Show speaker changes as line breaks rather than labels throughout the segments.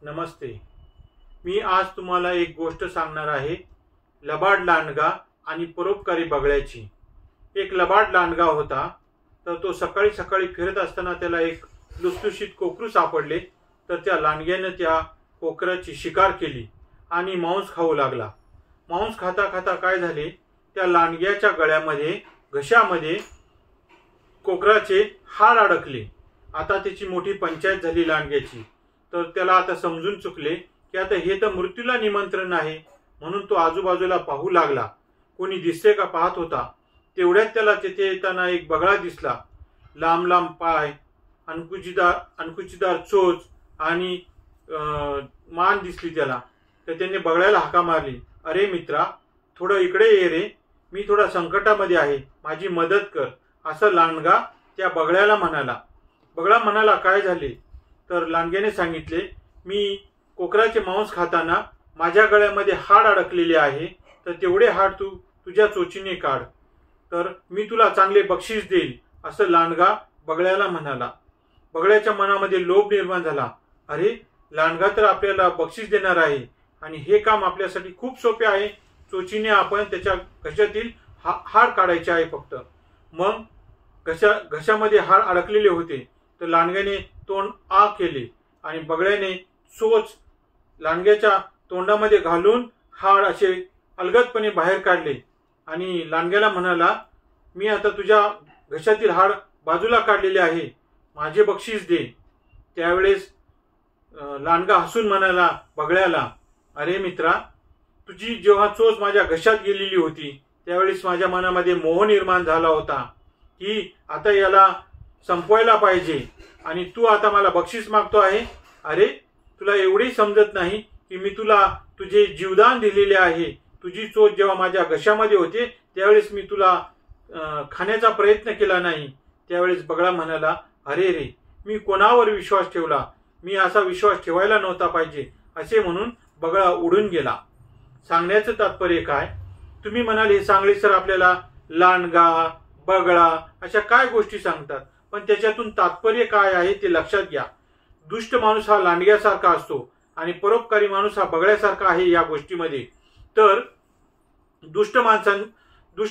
नमस्ते। मी आज तुम्हाला एक गोष्ट सांगणार आहे, लबाड लांडगा आणि परोपकारी बगळ्याची। एक लबाड लांडगा होता, तर तो सकाळी सकाळी फिरत असताना त्याला एक लुसलुशीत कोकरू सापडले। तर त्या लांडग्याने त्या कोकराची शिकार केली आणि मांस खाऊ लागला। मांस खाता खाता काय झाले, त्या लांडग्याच्या गळ्यामध्ये घशामध्ये कोकराचे हाड अडकले। आता त्याची मोठी पंचायत झाली लांडग्याची। तर त्याला आता समजून चुकले की आता हे तर मृत्यूला निमंत्रण आहे, म्हणून तो आजूबाजूला पाहू लागला। कोणी दिसते का पाहत होता। तेवढ्यात त्याला तिथे येताना एक बगळा दिसला। लांब लांब पाय, अंकुचीदार चोच आणि मान दिसली त्याला। तर त्याने बगळ्याला हाका मारली, अरे मित्रा, थोडं इकडे ये रे, मी थोडा संकटामध्ये आहे, माझी मदत कर, असं लांडगा त्या बगळ्याला म्हणाला। बगळा म्हणाला, काय झाले? तर लांडग्याने सांगितले, मी कोकराचे मांस खाताना माझ्या गळ्यामध्ये हाड अडकलेले आहे, तर तेवढे हाड तू तुझ्या चोचीने काढ, तर मी तुला चांगले बक्षीस देईल, असं लांडगा बगळ्याला म्हणाला। बगळ्याच्या मनामध्ये लोभ निर्माण झाला, अरे लांडगा तर आपल्याला बक्षीस देणार आहे आणि हे काम आपल्यासाठी खूप सोपे आहे। चोचीने आपण त्याच्या घशातील हाड काढायचे आहे फक्त। मग घशामध्ये हाड अडकलेले होते, तर लांडग्याने तोंड आ केले आणि बगळ्याने चोच लांडग्याच्या तोंडामध्ये घालून हाड असे अलगदपणे बाहेर काढले आणि लांडग्याला म्हणाला, मी आता तुझ्या घशातील हाड बाजूला काढलेले आहे, माझे बक्षीस दे। त्यावेळेस लांडगा हसून म्हणाला बगळ्याला, अरे मित्रा, तुझी जेव्हा चोच माझ्या घशात गेलेली होती, त्यावेळेस माझ्या मनामध्ये मोह निर्माण झाला होता की आता याला संपवायला पाहिजे आणि तू आता मला बक्षीस मागतो आहे। अरे तुला एवढी समजत नाही की मी तुला तुझे जीवदान दिलेले आहे। तुझी चोच जेव्हा माझ्या घशामध्ये होते त्यावेळेस मी तुला खाण्याचा प्रयत्न केला नाही। त्यावेळेस बगळा म्हणाला, अरे रे, मी कोणावर विश्वास ठेवला, मी असा विश्वास ठेवायला नव्हता पाहिजे, असे म्हणून बगळा उडून गेला। सांगण्याचं तात्पर्य काय? तुम्ही म्हणाल हे सांगली सर आपल्याला लांडगा, बगळा अशा काय गोष्टी सांगतात, पण त्याच्यातून तात्पर्य काय आहे ते लक्षात घ्या। दुष्ट माणूस हा लांडग्यासारखा असतो आणि परोपकारी माणूस हा बगळ्यासारखा आहे या गोष्टीमध्ये। तर दुष्ट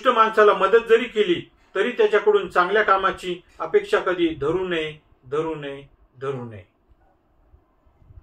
माणसाला मदत जरी केली तरी त्याच्याकडून चांगल्या कामाची अपेक्षा कधी धरू नये।